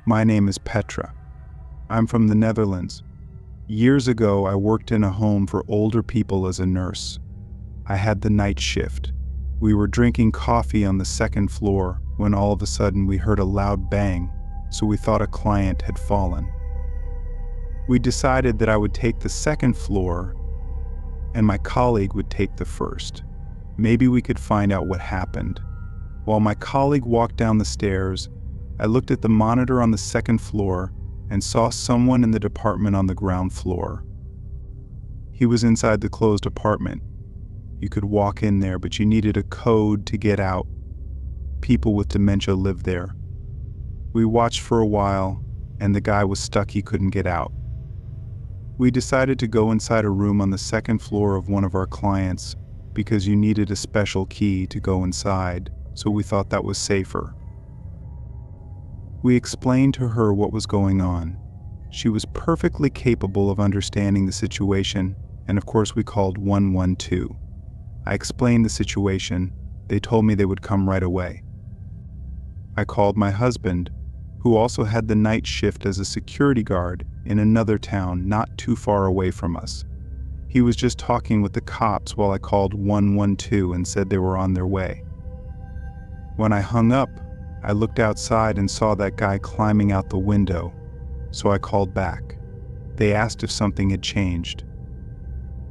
My name is Petra. I'm from the Netherlands. Years ago, I worked in a home for older people as a nurse. I had the night shift. We were drinking coffee on the second floor when all of a sudden we heard a loud bang, so we thought a client had fallen. We decided that I would take the second floor and my colleague would take the first. Maybe we could find out what happened. While my colleague walked down the stairs, I looked at the monitor on the second floor and saw someone in the department on the ground floor. He was inside the closed apartment. You could walk in there, but you needed a code to get out. People with dementia lived there. We watched for a while, and the guy was stuck, he couldn't get out. We decided to go inside a room on the second floor of one of our clients because you needed a special key to go inside, so we thought that was safer. We explained to her what was going on. She was perfectly capable of understanding the situation, and of course we called 112. I explained the situation. They told me they would come right away. I called my husband, who also had the night shift as a security guard in another town not too far away from us. He was just talking with the cops while I called 112 and said they were on their way. When I hung up, I looked outside and saw that guy climbing out the window, so I called back. They asked if something had changed.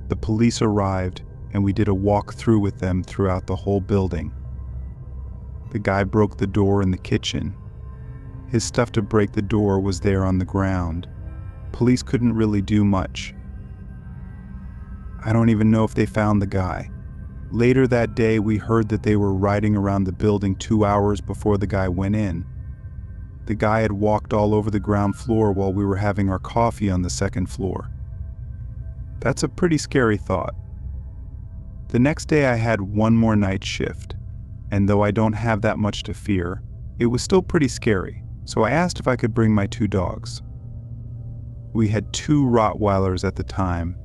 The police arrived, and we did a walk-through with them throughout the whole building. The guy broke the door in the kitchen. His stuff to break the door was there on the ground. Police couldn't really do much. I don't even know if they found the guy. Later that day, we heard that they were riding around the building 2 hours before the guy went in. The guy had walked all over the ground floor while we were having our coffee on the second floor. That's a pretty scary thought. The next day I had one more night shift, and though I don't have that much to fear, it was still pretty scary, so I asked if I could bring my 2 dogs. We had 2 Rottweilers at the time,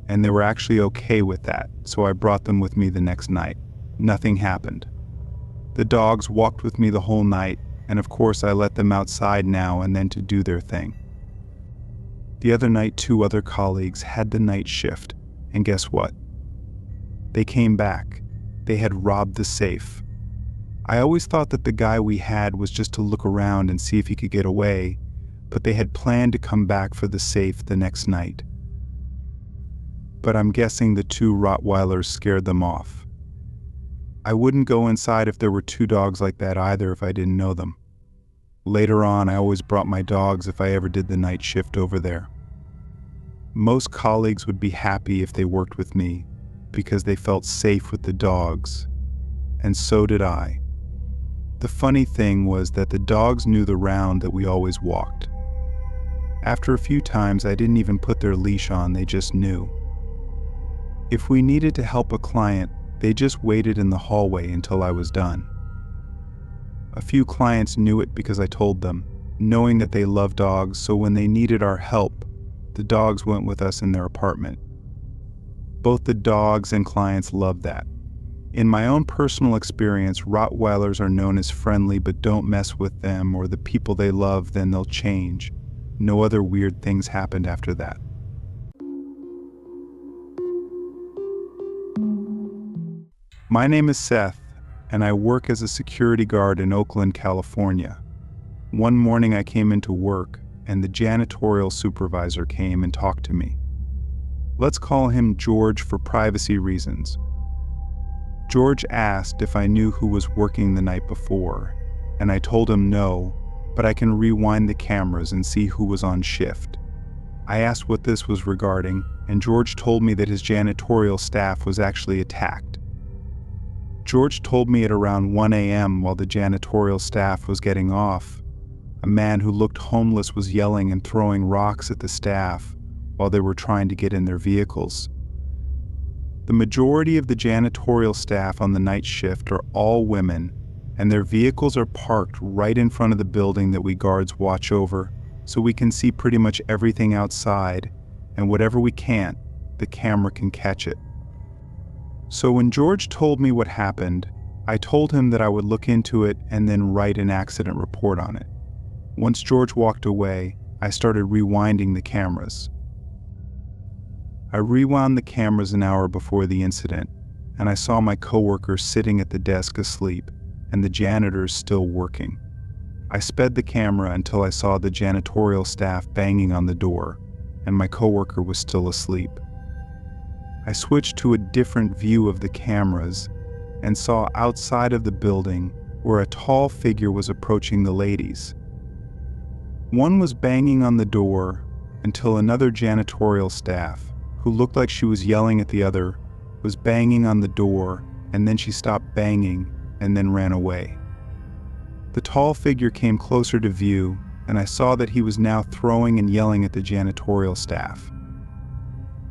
and they were actually okay with that, so I brought them with me the next night. Nothing happened. The dogs walked with me the whole night, and of course I let them outside now and then to do their thing. The other night, 2 other colleagues had the night shift, and guess what? They came back. They had robbed the safe. I always thought that the guy we had was just to look around and see if he could get away, but they had planned to come back for the safe the next night. But I'm guessing the 2 Rottweilers scared them off. I wouldn't go inside if there were 2 dogs like that either if I didn't know them. Later on, I always brought my dogs if I ever did the night shift over there. Most colleagues would be happy if they worked with me because they felt safe with the dogs, and so did I. The funny thing was that the dogs knew the round that we always walked. After a few times, I didn't even put their leash on, they just knew. If we needed to help a client, they just waited in the hallway until I was done. A few clients knew it because I told them, knowing that they love dogs, so when they needed our help, the dogs went with us in their apartment. Both the dogs and clients loved that. In my own personal experience, Rottweilers are known as friendly, but don't mess with them or the people they love, then they'll change. No other weird things happened after that. My name is Seth, and I work as a security guard in Oakland, California. One morning I came into work, and the janitorial supervisor came and talked to me. Let's call him George for privacy reasons. George asked if I knew who was working the night before, and I told him no, but I can rewind the cameras and see who was on shift. I asked what this was regarding, and George told me that his janitorial staff was actually attacked. George told me at around 1 a.m. while the janitorial staff was getting off, a man who looked homeless was yelling and throwing rocks at the staff while they were trying to get in their vehicles. The majority of the janitorial staff on the night shift are all women, and their vehicles are parked right in front of the building that we guards watch over, so we can see pretty much everything outside, and whatever we can't, the camera can catch it. So when George told me what happened, I told him that I would look into it and then write an accident report on it. Once George walked away, I started rewinding the cameras. I rewound the cameras an hour before the incident, and I saw my coworker sitting at the desk asleep, and the janitors still working. I sped the camera until I saw the janitorial staff banging on the door, and my coworker was still asleep. I switched to a different view of the cameras and saw outside of the building where a tall figure was approaching the ladies. One was banging on the door until another janitorial staff, who looked like she was yelling at the other, was banging on the door, and then she stopped banging and then ran away. The tall figure came closer to view, and I saw that he was now throwing and yelling at the janitorial staff.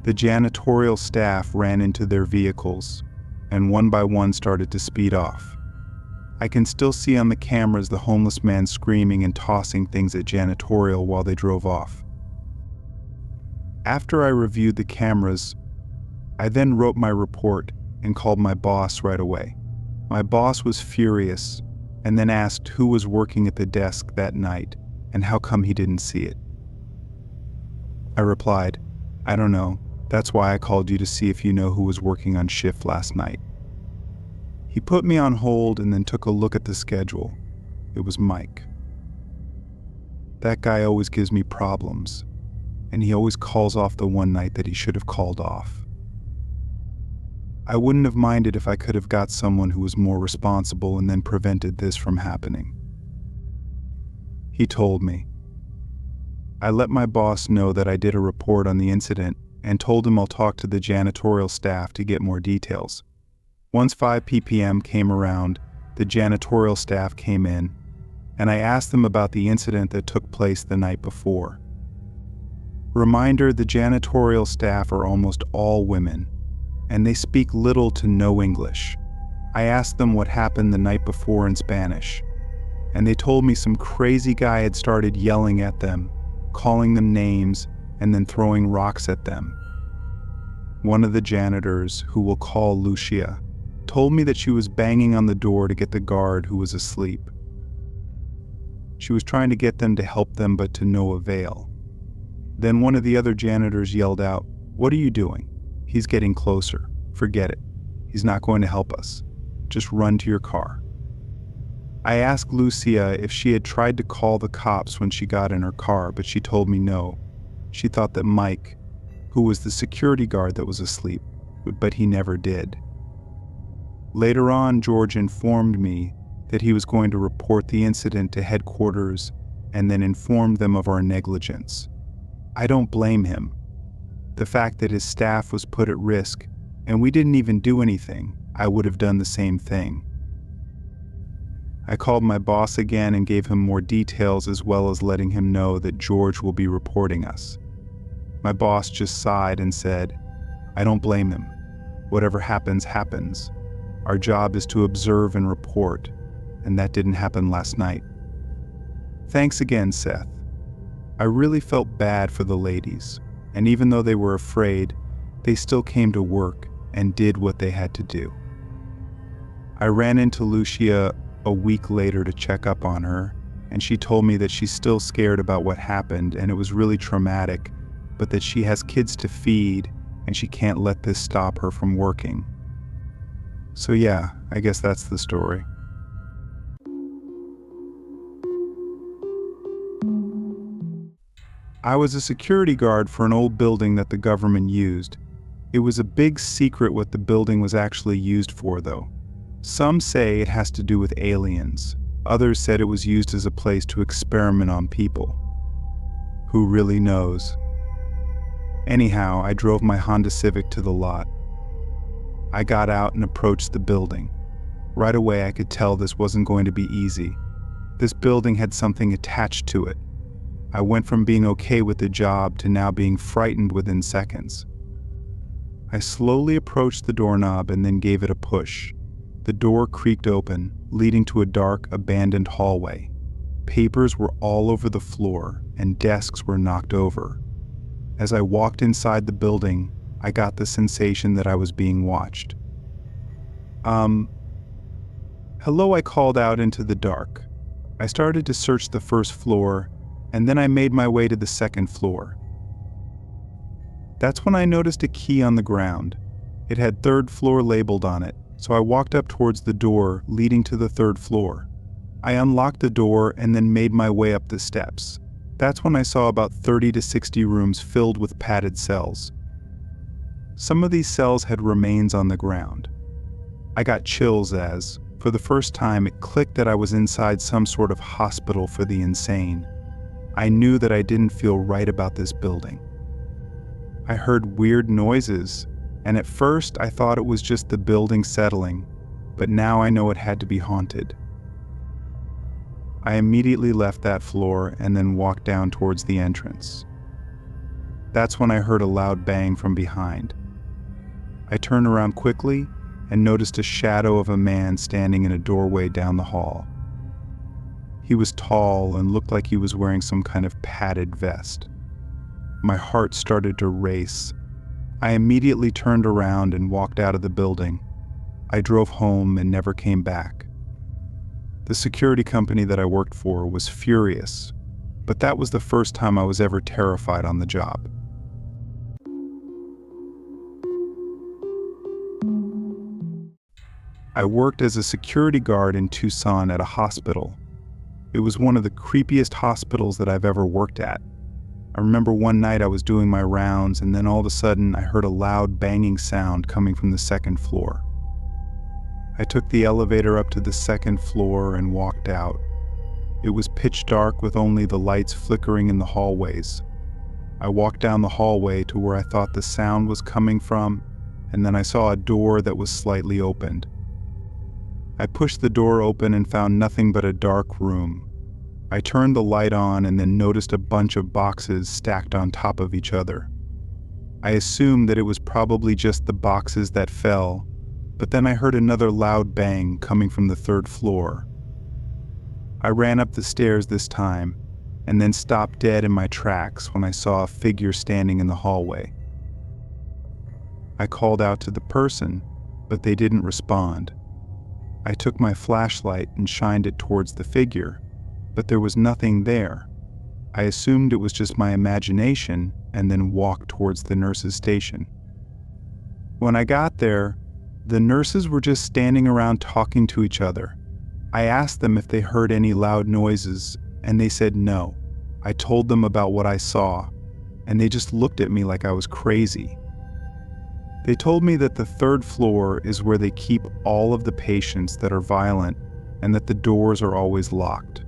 The janitorial staff ran into their vehicles, and one by one started to speed off. I can still see on the cameras the homeless man screaming and tossing things at janitorial while they drove off. After I reviewed the cameras, I then wrote my report and called my boss right away. My boss was furious and then asked who was working at the desk that night and how come he didn't see it. I replied, "I don't know. That's why I called you to see if you know who was working on shift last night." He put me on hold and then took a look at the schedule. It was Mike. That guy always gives me problems, and he always calls off the one night that he should have called off. I wouldn't have minded if I could have got someone who was more responsible and then prevented this from happening. He told me. I let my boss know that I did a report on the incident and told him I'll talk to the janitorial staff to get more details. Once 5 p.m. came around, the janitorial staff came in, and I asked them about the incident that took place the night before. Reminder, the janitorial staff are almost all women, and they speak little to no English. I asked them what happened the night before in Spanish, and they told me some crazy guy had started yelling at them, calling them names, and then throwing rocks at them. One of the janitors, who we'll call Lucia, told me that she was banging on the door to get the guard who was asleep. She was trying to get them to help them, but to no avail. Then one of the other janitors yelled out, "What are you doing? He's getting closer. Forget it. He's not going to help us. Just run to your car." I asked Lucia if she had tried to call the cops when she got in her car, but she told me no. She thought that Mike, who was the security guard that was asleep, but he never did. Later on, George informed me that he was going to report the incident to headquarters and then informed them of our negligence. I don't blame him. The fact that his staff was put at risk and we didn't even do anything, I would have done the same thing. I called my boss again and gave him more details, as well as letting him know that George will be reporting us. My boss just sighed and said, "I don't blame him. Whatever happens, happens. Our job is to observe and report, and that didn't happen last night." Thanks again, Seth. I really felt bad for the ladies, and even though they were afraid, they still came to work and did what they had to do. I ran into Lucia a week later to check up on her, and she told me that she's still scared about what happened and it was really traumatic, but that she has kids to feed and she can't let this stop her from working. So yeah, I guess that's the story. I was a security guard for an old building that the government used. It was a big secret what the building was actually used for, though. Some say it has to do with aliens. Others said it was used as a place to experiment on people. Who really knows? Anyhow, I drove my Honda Civic to the lot. I got out and approached the building. Right away I could tell this wasn't going to be easy. This building had something attached to it. I went from being okay with the job to now being frightened within seconds. I slowly approached the doorknob and then gave it a push. The door creaked open, leading to a dark, abandoned hallway. Papers were all over the floor, and desks were knocked over. As I walked inside the building, I got the sensation that I was being watched. Hello, I called out into the dark. I started to search the first floor, and then I made my way to the second floor. That's when I noticed a key on the ground. It had third floor labeled on it, so I walked up towards the door leading to the third floor. I unlocked the door and then made my way up the steps. That's when I saw about 30 to 60 rooms filled with padded cells. Some of these cells had remains on the ground. I got chills as, for the first time, it clicked that I was inside some sort of hospital for the insane. I knew that I didn't feel right about this building. I heard weird noises, and at first I thought it was just the building settling, but now I know it had to be haunted. I immediately left that floor and then walked down towards the entrance. That's when I heard a loud bang from behind. I turned around quickly and noticed a shadow of a man standing in a doorway down the hall. He was tall and looked like he was wearing some kind of padded vest. My heart started to race. I immediately turned around and walked out of the building. I drove home and never came back. The security company that I worked for was furious, but that was the first time I was ever terrified on the job. I worked as a security guard in Tucson at a hospital. It was one of the creepiest hospitals that I've ever worked at. I remember one night I was doing my rounds and then all of a sudden I heard a loud banging sound coming from the second floor. I took the elevator up to the second floor and walked out. It was pitch dark with only the lights flickering in the hallways. I walked down the hallway to where I thought the sound was coming from, and then I saw a door that was slightly opened. I pushed the door open and found nothing but a dark room. I turned the light on and then noticed a bunch of boxes stacked on top of each other. I assumed that it was probably just the boxes that fell, but then I heard another loud bang coming from the third floor. I ran up the stairs this time, and then stopped dead in my tracks when I saw a figure standing in the hallway. I called out to the person, but they didn't respond. I took my flashlight and shined it towards the figure, but there was nothing there. I assumed it was just my imagination and then walked towards the nurse's station. When I got there, the nurses were just standing around talking to each other. I asked them if they heard any loud noises, and they said no. I told them about what I saw, and they just looked at me like I was crazy. They told me that the third floor is where they keep all of the patients that are violent and that the doors are always locked.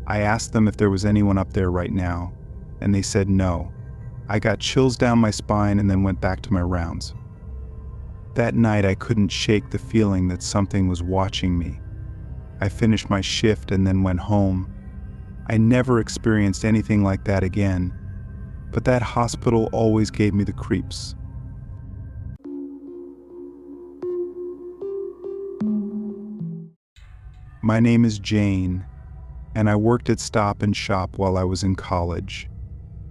I asked them if there was anyone up there right now, and they said no. I got chills down my spine and then went back to my rounds. That night I couldn't shake the feeling that something was watching me. I finished my shift and then went home. I never experienced anything like that again, but that hospital always gave me the creeps. My name is Jane, and I worked at Stop and Shop while I was in college.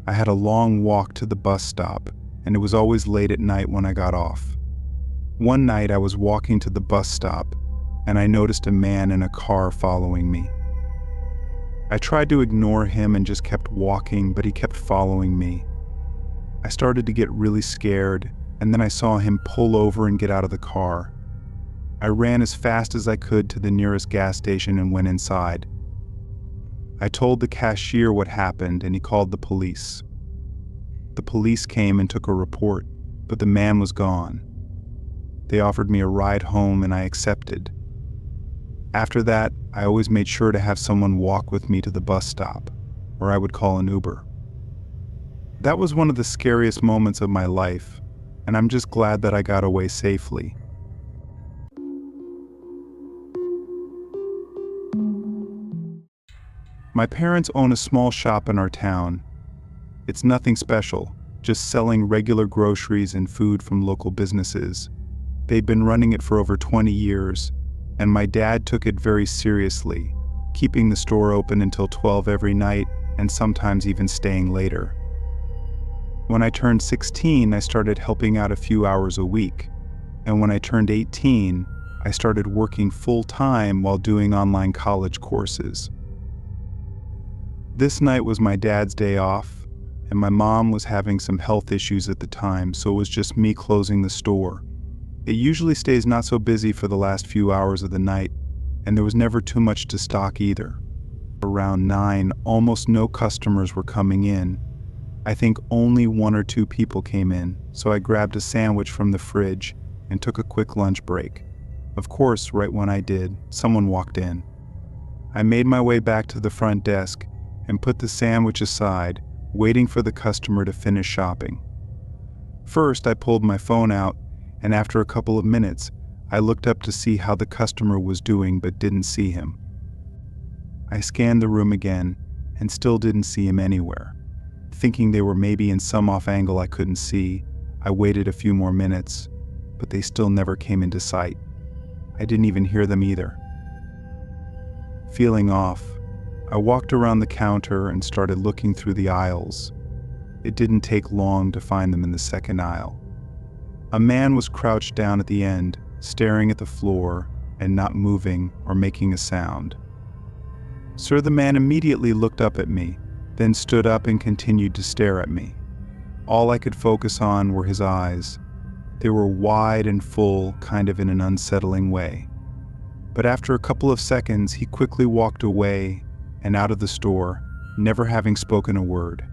I had a long walk to the bus stop, and it was always late at night when I got off. One night I was walking to the bus stop, and I noticed a man in a car following me. I tried to ignore him and just kept walking, but he kept following me. I started to get really scared, and then I saw him pull over and get out of the car. I ran as fast as I could to the nearest gas station and went inside. I told the cashier what happened and he called the police. The police came and took a report, but the man was gone. They offered me a ride home and I accepted. After that, I always made sure to have someone walk with me to the bus stop, or I would call an Uber. That was one of the scariest moments of my life, and I'm just glad that I got away safely. My parents own a small shop in our town. It's nothing special, just selling regular groceries and food from local businesses. They've been running it for over 20 years, and my dad took it very seriously, keeping the store open until 12 every night and sometimes even staying later. When I turned 16, I started helping out a few hours a week, and when I turned 18, I started working full-time while doing online college courses. This night was my dad's day off, and my mom was having some health issues at the time, so it was just me closing the store. It usually stays not so busy for the last few hours of the night, and there was never too much to stock either. Around 9, almost no customers were coming in. I think only 1 or 2 people came in, so I grabbed a sandwich from the fridge and took a quick lunch break. Of course, right when I did, someone walked in. I made my way back to the front desk and put the sandwich aside, waiting for the customer to finish shopping. First, I pulled my phone out, and after a couple of minutes, I looked up to see how the customer was doing but didn't see him. I scanned the room again and still didn't see him anywhere. Thinking they were maybe in some off angle I couldn't see, I waited a few more minutes, but they still never came into sight. I didn't even hear them either. Feeling off, I walked around the counter and started looking through the aisles. It didn't take long to find them in the second aisle. A man was crouched down at the end, staring at the floor and not moving or making a sound. Sir, the man immediately looked up at me, then stood up and continued to stare at me. All I could focus on were his eyes. They were wide and full, kind of in an unsettling way. But after a couple of seconds, he quickly walked away and out of the store, never having spoken a word.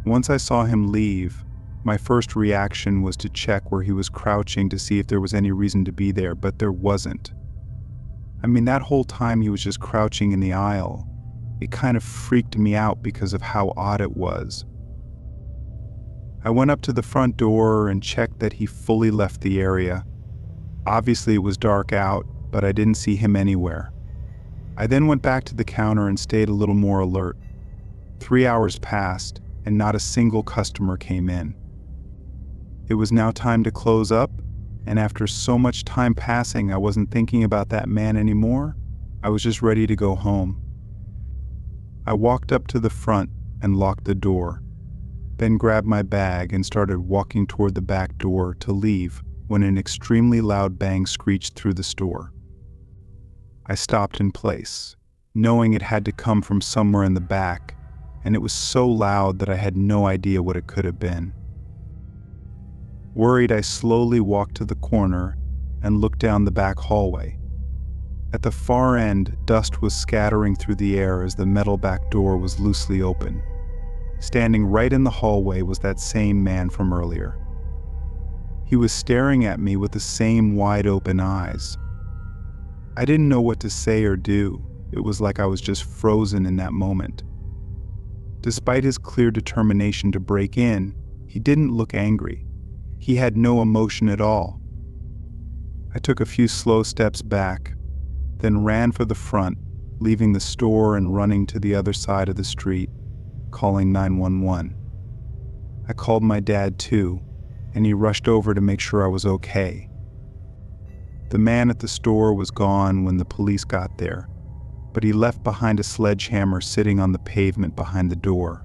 Once I saw him leave, my first reaction was to check where he was crouching to see if there was any reason to be there, but there wasn't. I mean, that whole time he was just crouching in the aisle. It kind of freaked me out because of how odd it was. I went up to the front door and checked that he fully left the area. Obviously it was dark out, but I didn't see him anywhere. I then went back to the counter and stayed a little more alert. 3 hours passed, and not a single customer came in. It was now time to close up, and after so much time passing, I wasn't thinking about that man anymore. I was just ready to go home. I walked up to the front and locked the door, then grabbed my bag and started walking toward the back door to leave when an extremely loud bang screeched through the store. I stopped in place, knowing it had to come from somewhere in the back, and it was so loud that I had no idea what it could have been. Worried, I slowly walked to the corner and looked down the back hallway. At the far end, dust was scattering through the air as the metal back door was loosely open. Standing right in the hallway was that same man from earlier. He was staring at me with the same wide-open eyes. I didn't know what to say or do. It was like I was just frozen in that moment. Despite his clear determination to break in, he didn't look angry. He had no emotion at all. I took a few slow steps back, then ran for the front, leaving the store and running to the other side of the street, calling 911. I called my dad too, and he rushed over to make sure I was okay. The man at the store was gone when the police got there, but he left behind a sledgehammer sitting on the pavement behind the door.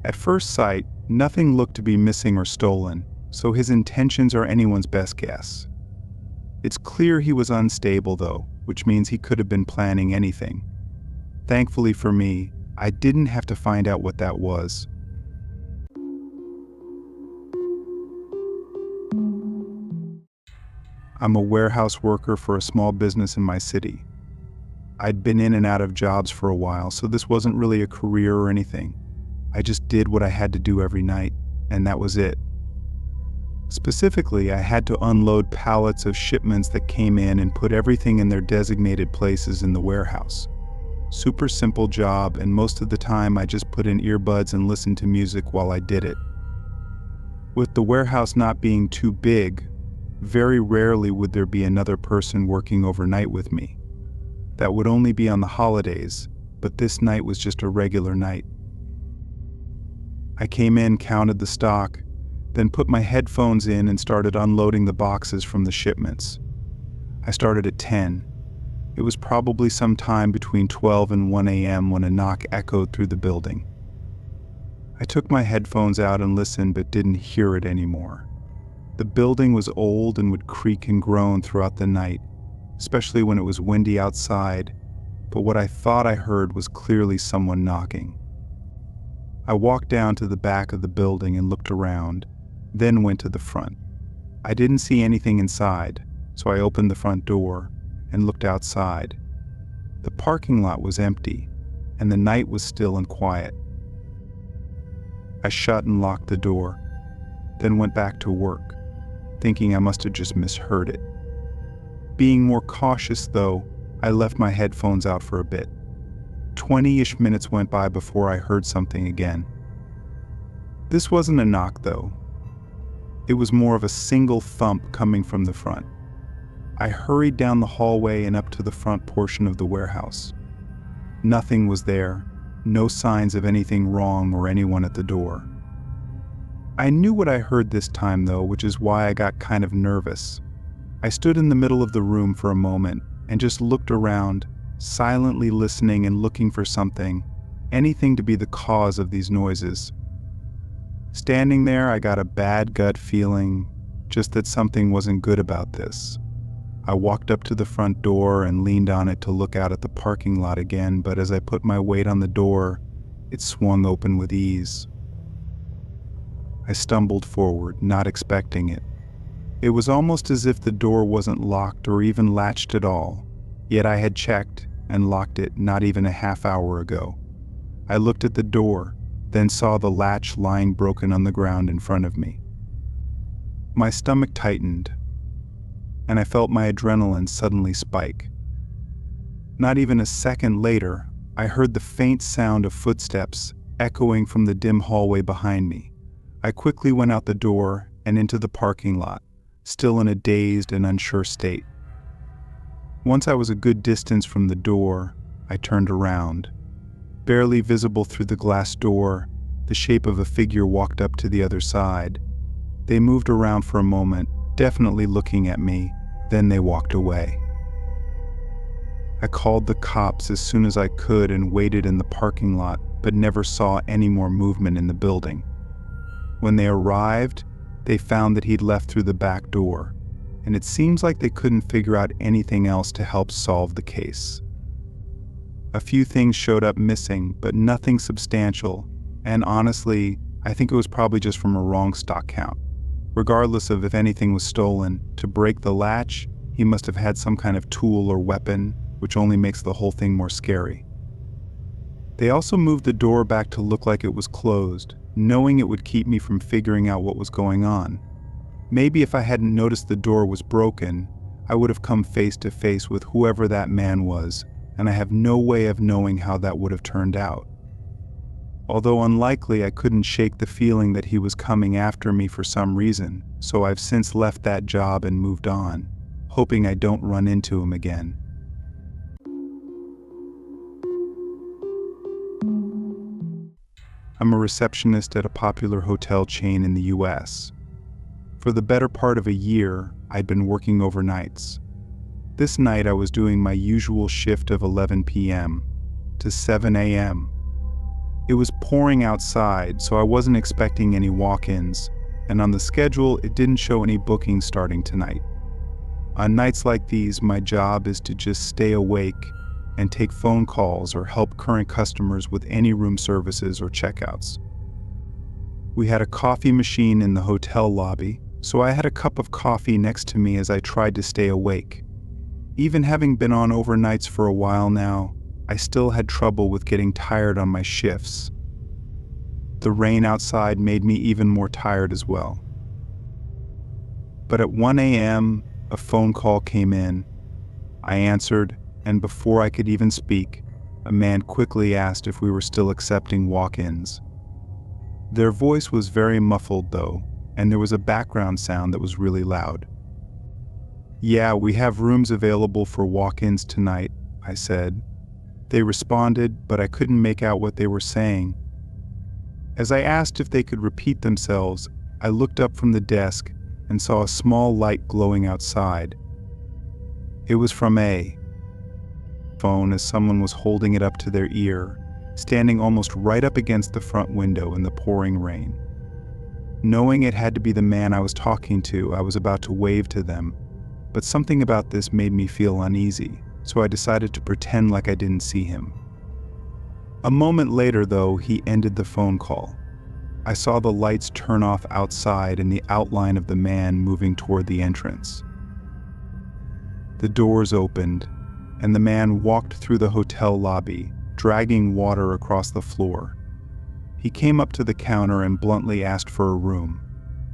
At first sight, nothing looked to be missing or stolen, so his intentions are anyone's best guess. It's clear he was unstable though, which means he could have been planning anything. Thankfully for me, I didn't have to find out what that was. I'm a warehouse worker for a small business in my city. I'd been in and out of jobs for a while, so this wasn't really a career or anything. I just did what I had to do every night, and that was it. Specifically, I had to unload pallets of shipments that came in and put everything in their designated places in the warehouse. Super simple job, and most of the time I just put in earbuds and listened to music while I did it. With the warehouse not being too big, very rarely would there be another person working overnight with me. That would only be on the holidays, but this night was just a regular night. I came in, counted the stock, then put my headphones in and started unloading the boxes from the shipments. I started at 10. It was probably sometime between 12 and 1 a.m. when a knock echoed through the building. I took my headphones out and listened, but didn't hear it anymore. The building was old and would creak and groan throughout the night, especially when it was windy outside, but what I thought I heard was clearly someone knocking. I walked down to the back of the building and looked around, then went to the front. I didn't see anything inside, so I opened the front door and looked outside. The parking lot was empty, and the night was still and quiet. I shut and locked the door, then went back to work, thinking I must have just misheard it. Being more cautious, though, I left my headphones out for a bit. 20-ish minutes went by before I heard something again. This wasn't a knock, though. It was more of a single thump coming from the front. I hurried down the hallway and up to the front portion of the warehouse. Nothing was there, no signs of anything wrong or anyone at the door. I knew what I heard this time, though, which is why I got kind of nervous. I stood in the middle of the room for a moment and just looked around, silently listening and looking for something, anything to be the cause of these noises. Standing there, I got a bad gut feeling, just that something wasn't good about this. I walked up to the front door and leaned on it to look out at the parking lot again, but as I put my weight on the door, it swung open with ease. I stumbled forward, not expecting it. It was almost as if the door wasn't locked or even latched at all, yet I had checked and locked it not even a half hour ago. I looked at the door, then saw the latch lying broken on the ground in front of me. My stomach tightened, and I felt my adrenaline suddenly spike. Not even a second later, I heard the faint sound of footsteps echoing from the dim hallway behind me. I quickly went out the door and into the parking lot, still in a dazed and unsure state. Once I was a good distance from the door, I turned around. Barely visible through the glass door, the shape of a figure walked up to the other side. They moved around for a moment, definitely looking at me, then they walked away. I called the cops as soon as I could and waited in the parking lot, but never saw any more movement in the building. When they arrived, they found that he'd left through the back door, and it seems like they couldn't figure out anything else to help solve the case. A few things showed up missing, but nothing substantial, and honestly, I think it was probably just from a wrong stock count. Regardless of if anything was stolen, to break the latch, he must have had some kind of tool or weapon, which only makes the whole thing more scary. They also moved the door back to look like it was closed, knowing it would keep me from figuring out what was going on. Maybe if I hadn't noticed the door was broken, I would have come face to face with whoever that man was, and I have no way of knowing how that would have turned out. Although unlikely, I couldn't shake the feeling that he was coming after me for some reason, so I've since left that job and moved on, hoping I don't run into him again. I'm a receptionist at a popular hotel chain in the US. For the better part of a year, I'd been working overnights. This night I was doing my usual shift of 11 p.m. to 7 a.m. It was pouring outside, so I wasn't expecting any walk-ins, and on the schedule it didn't show any bookings starting tonight. On nights like these, my job is to just stay awake and take phone calls or help current customers with any room services or checkouts. We had a coffee machine in the hotel lobby, so I had a cup of coffee next to me as I tried to stay awake. Even having been on overnights for a while now, I still had trouble with getting tired on my shifts. The rain outside made me even more tired as well. But at 1 a.m., a phone call came in. I answered, and before I could even speak, a man quickly asked if we were still accepting walk-ins. Their voice was very muffled though, and there was a background sound that was really loud. "Yeah, we have rooms available for walk-ins tonight," I said. They responded, but I couldn't make out what they were saying. As I asked if they could repeat themselves, I looked up from the desk and saw a small light glowing outside. It was from a phone as someone was holding it up to their ear, standing almost right up against the front window in the pouring rain. Knowing it had to be the man I was talking to, I was about to wave to them, but something about this made me feel uneasy. so I decided to pretend like I didn't see him. A moment later, though, he ended the phone call. I saw the lights turn off outside and the outline of the man moving toward the entrance. The doors opened, and the man walked through the hotel lobby, dragging water across the floor. He came up to the counter and bluntly asked for a room.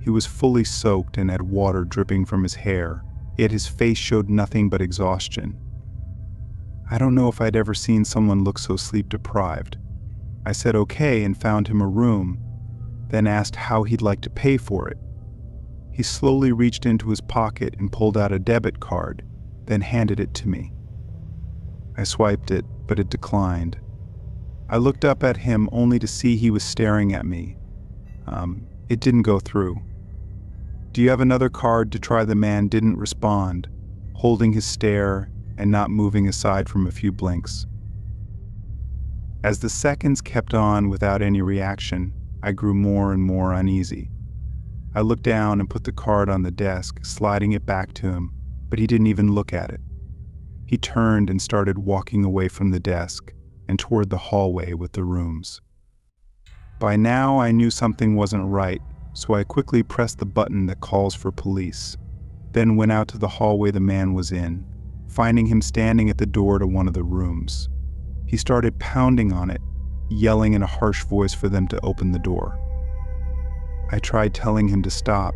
He was fully soaked and had water dripping from his hair, yet his face showed nothing but exhaustion. I don't know if I'd ever seen someone look so sleep-deprived. I said okay and found him a room, then asked how he'd like to pay for it. He slowly reached into his pocket and pulled out a debit card, then handed it to me. I swiped it, but it declined. I looked up at him only to see he was staring at me. It didn't go through. "Do you have another card to try?" The man didn't respond, holding his stare and not moving aside from a few blinks. As the seconds kept on without any reaction, I grew more and more uneasy. I looked down and put the card on the desk, sliding it back to him, but he didn't even look at it. He turned and started walking away from the desk and toward the hallway with the rooms. By now I knew something wasn't right, so I quickly pressed the button that calls for police, then went out to the hallway the man was in, finding him standing at the door to one of the rooms. He started pounding on it, yelling in a harsh voice for them to open the door. I tried telling him to stop,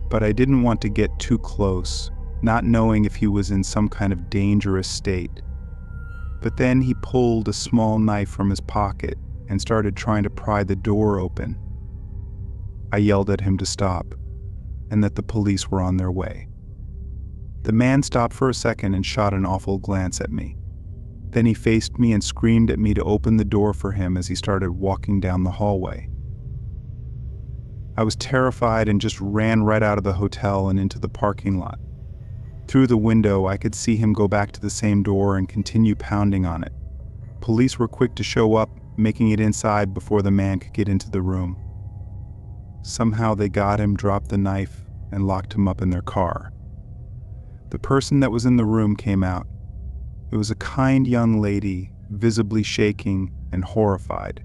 but I didn't want to get too close, not knowing if he was in some kind of dangerous state. But then he pulled a small knife from his pocket and started trying to pry the door open. I yelled at him to stop, and that the police were on their way. The man stopped for a second and shot an awful glance at me. Then he faced me and screamed at me to open the door for him as he started walking down the hallway. I was terrified and just ran right out of the hotel and into the parking lot. Through the window, I could see him go back to the same door and continue pounding on it. Police were quick to show up, making it inside before the man could get into the room. Somehow they got him, dropped the knife, and locked him up in their car. The person that was in the room came out. It was a kind young lady, visibly shaking and horrified.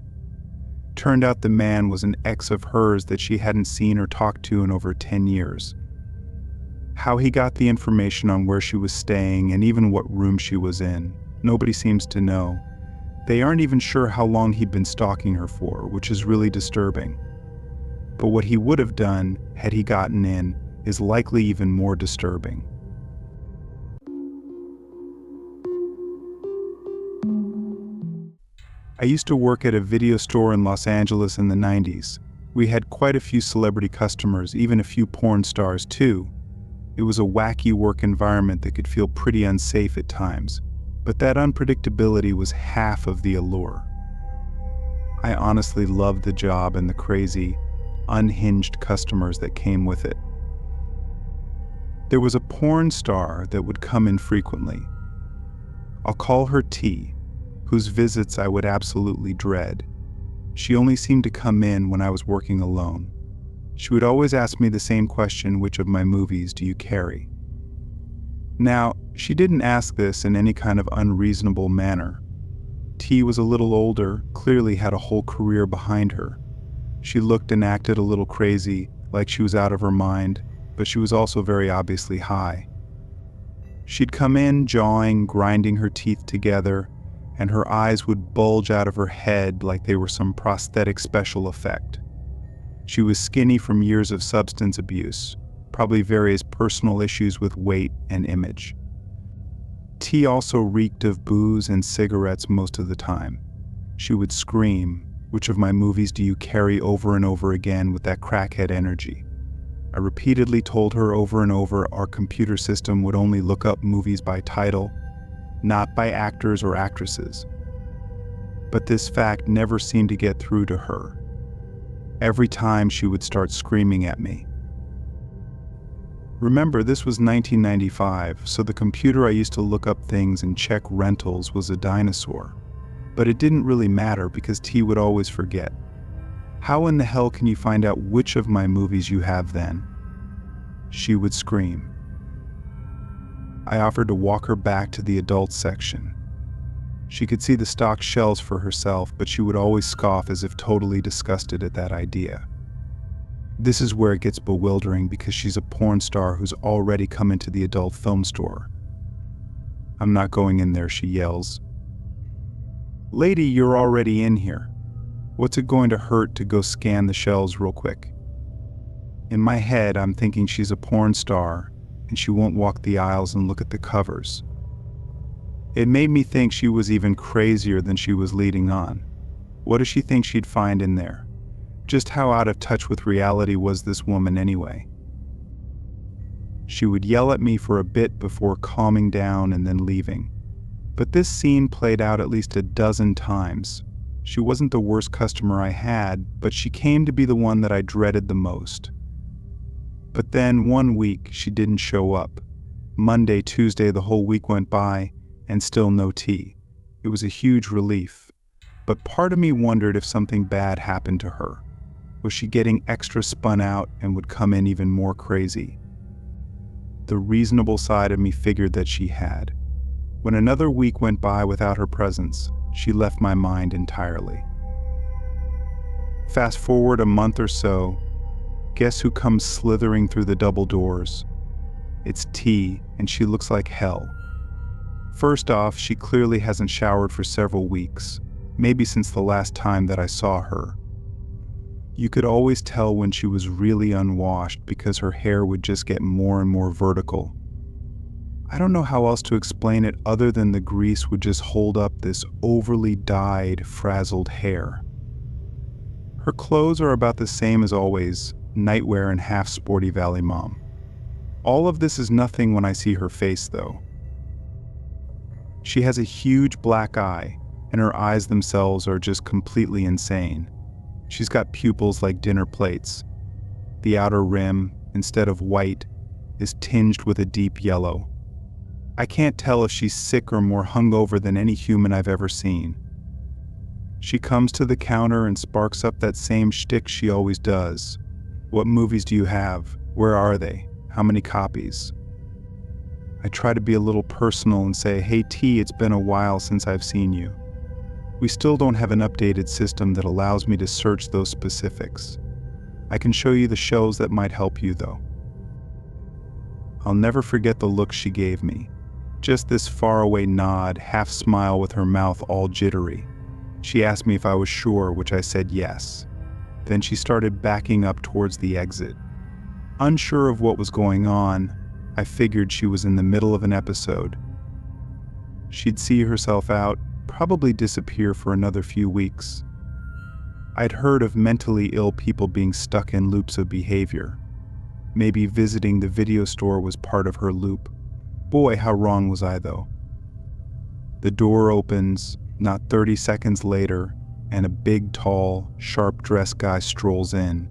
Turned out the man was an ex of hers that she hadn't seen or talked to in over 10 years. How he got the information on where she was staying and even what room she was in, nobody seems to know. They aren't even sure how long he'd been stalking her for, which is really disturbing. But what he would have done had he gotten in is likely even more disturbing. I used to work at a video store in Los Angeles in the 90s. We had quite a few celebrity customers, even a few porn stars too. It was a wacky work environment that could feel pretty unsafe at times, but that unpredictability was half of the allure. I honestly loved the job and the crazy, unhinged customers that came with it. There was a porn star that would come in frequently. I'll call her T, whose visits I would absolutely dread. She only seemed to come in when I was working alone. She would always ask me the same question: which of my movies do you carry? Now, she didn't ask this in any kind of unreasonable manner. T was a little older, clearly had a whole career behind her. She looked and acted a little crazy, like she was out of her mind, but she was also very obviously high. She'd come in jawing, grinding her teeth together, and her eyes would bulge out of her head like they were some prosthetic special effect. She was skinny from years of substance abuse, probably various personal issues with weight and image. T also reeked of booze and cigarettes most of the time. She would scream, "Which of my movies do you carry?" over and over again with that crackhead energy. I repeatedly told her over and over our computer system would only look up movies by title, not by actors or actresses. But this fact never seemed to get through to her. Every time she would start screaming at me. Remember, this was 1995, so the computer I used to look up things and check rentals was a dinosaur. But it didn't really matter because T would always forget. "How in the hell can you find out which of my movies you have then?" She would scream. I offered to walk her back to the adult section. She could see the stocked shelves for herself, but she would always scoff as if totally disgusted at that idea. This is where it gets bewildering because she's a porn star who's already come into the adult film store. "I'm not going in there," she yells. "Lady, you're already in here. What's it going to hurt to go scan the shelves real quick?" In my head, I'm thinking she's a porn star and she won't walk the aisles and look at the covers. It made me think she was even crazier than she was leading on. What does she think she'd find in there? Just how out of touch with reality was this woman anyway? She would yell at me for a bit before calming down and then leaving. But this scene played out at least a dozen times. She wasn't the worst customer I had, but she came to be the one that I dreaded the most. But then one week she didn't show up. Monday, Tuesday, the whole week went by, and still no tea. It was a huge relief. But part of me wondered if something bad happened to her. Was she getting extra spun out and would come in even more crazy? The reasonable side of me figured that she had. When another week went by without her presence, she left my mind entirely. Fast forward a month or so, guess who comes slithering through the double doors? It's T, and she looks like hell. First off, she clearly hasn't showered for several weeks, maybe since the last time that I saw her. You could always tell when she was really unwashed because her hair would just get more and more vertical. I don't know how else to explain it other than the grease would just hold up this overly dyed, frazzled hair. Her clothes are about the same as always, nightwear and half sporty Valley Mom. All of this is nothing when I see her face though. She has a huge black eye, and her eyes themselves are just completely insane. She's got pupils like dinner plates. The outer rim, instead of white, is tinged with a deep yellow. I can't tell if she's sick or more hungover than any human I've ever seen. She comes to the counter and sparks up that same shtick she always does. "What movies do you have? Where are they? How many copies?" I try to be a little personal and say, "Hey T, it's been a while since I've seen you." We still don't have an updated system that allows me to search those specifics. I can show you the shows that might help you though. I'll never forget the look she gave me. Just this faraway nod, half smile with her mouth all jittery. She asked me if I was sure, which I said yes. Then she started backing up towards the exit. Unsure of what was going on, I figured she was in the middle of an episode. She'd see herself out, probably disappear for another few weeks. I'd heard of mentally ill people being stuck in loops of behavior. Maybe visiting the video store was part of her loop. Boy, how wrong was I though. The door opens, not 30 seconds later, and a big, tall, sharp-dressed guy strolls in.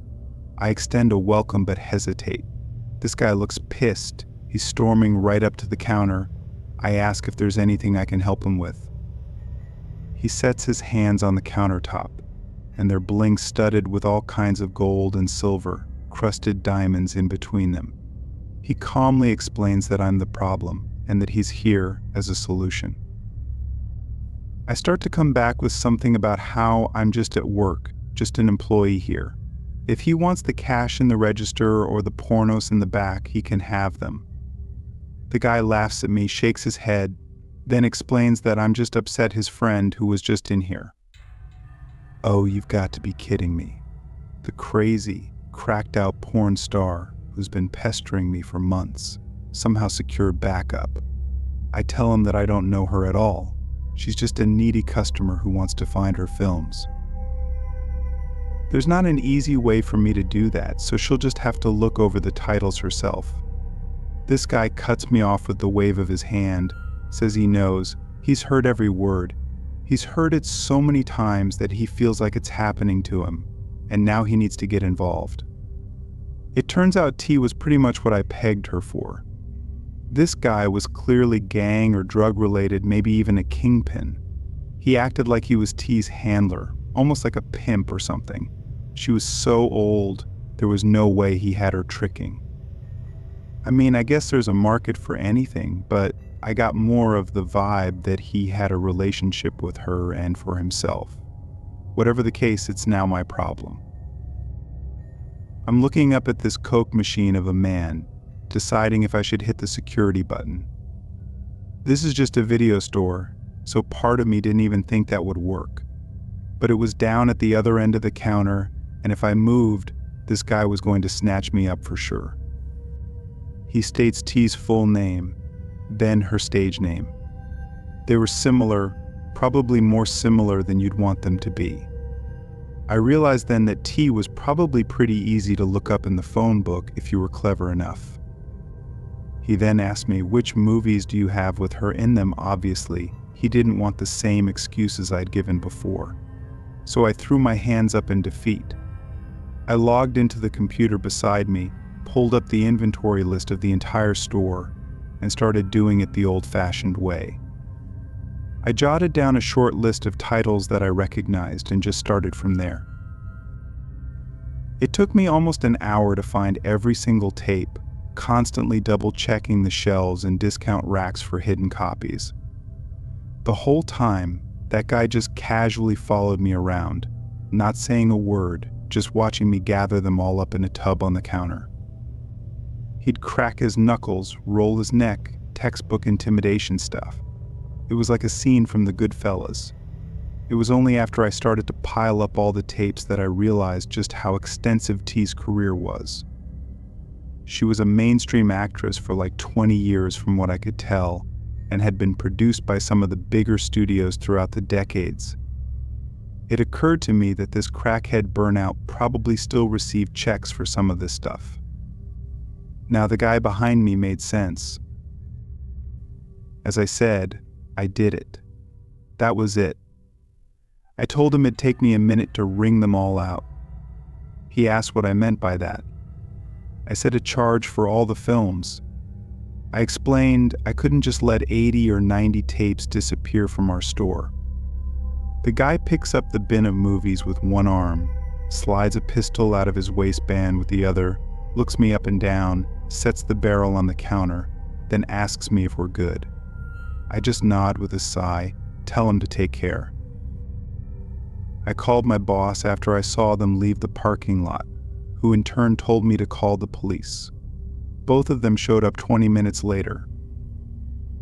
I extend a welcome but hesitate. This guy looks pissed. He's storming right up to the counter. I ask if there's anything I can help him with. He sets his hands on the countertop, and they're bling-studded with all kinds of gold and silver, crusted diamonds in between them. He calmly explains that I'm the problem, and that he's here as a solution. I start to come back with something about how I'm just at work, just an employee here. If he wants the cash in the register or the pornos in the back, he can have them. The guy laughs at me, shakes his head, then explains that I'm just upset his friend who was just in here. Oh, you've got to be kidding me. The crazy, cracked-out porn star who's been pestering me for months somehow secured backup. I tell him that I don't know her at all. She's just a needy customer who wants to find her films. There's not an easy way for me to do that, so she'll just have to look over the titles herself. This guy cuts me off with the wave of his hand, says he knows. He's heard every word. He's heard it so many times that he feels like it's happening to him, and now he needs to get involved. It turns out T was pretty much what I pegged her for. This guy was clearly gang or drug related, maybe even a kingpin. He acted like he was T's handler, almost like a pimp or something. She was so old, there was no way he had her tricking. I mean, I guess there's a market for anything, but I got more of the vibe that he had a relationship with her and for himself. Whatever the case, it's now my problem. I'm looking up at this Coke machine of a man, deciding if I should hit the security button. This is just a video store, so part of me didn't even think that would work. But it was down at the other end of the counter, and if I moved, this guy was going to snatch me up for sure. He states T's full name, then her stage name. They were similar, probably more similar than you'd want them to be. I realized then that T was probably pretty easy to look up in the phone book if you were clever enough. He then asked me, which movies do you have with her in them? Obviously, he didn't want the same excuses I'd given before. So I threw my hands up in defeat. I logged into the computer beside me, pulled up the inventory list of the entire store, and started doing it the old-fashioned way. I jotted down a short list of titles that I recognized and just started from there. It took me almost an hour to find every single tape, constantly double-checking the shelves and discount racks for hidden copies. The whole time, that guy just casually followed me around, not saying a word, just watching me gather them all up in a tub on the counter. He'd crack his knuckles, roll his neck, textbook intimidation stuff. It was like a scene from The Goodfellas. It was only after I started to pile up all the tapes that I realized just how extensive T's career was. She was a mainstream actress for like 20 years from what I could tell, and had been produced by some of the bigger studios throughout the decades. It occurred to me that this crackhead burnout probably still received checks for some of this stuff. Now the guy behind me made sense. As I said, I did it. That was it. I told him it'd take me a minute to wring them all out. He asked what I meant by that. I said a charge for all the films. I explained I couldn't just let 80 or 90 tapes disappear from our store. The guy picks up the bin of movies with one arm, slides a pistol out of his waistband with the other, looks me up and down, sets the barrel on the counter, then asks me if we're good. I just nod with a sigh, tell him to take care. I called my boss after I saw them leave the parking lot, who in turn told me to call the police. Both of them showed up 20 minutes later.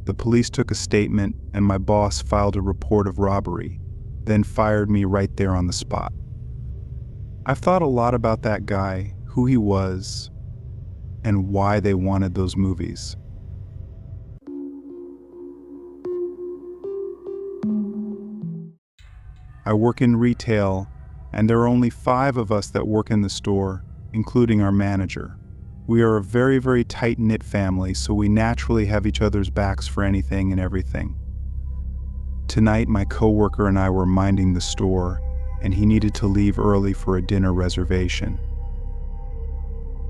The police took a statement and my boss filed a report of robbery, then fired me right there on the spot. I've thought a lot about that guy, who he was, and why they wanted those movies. I work in retail, and there are only 5 of us that work in the store, including our manager. We are a very, very tight-knit family, so we naturally have each other's backs for anything and everything. Tonight, my coworker and I were minding the store, and he needed to leave early for a dinner reservation.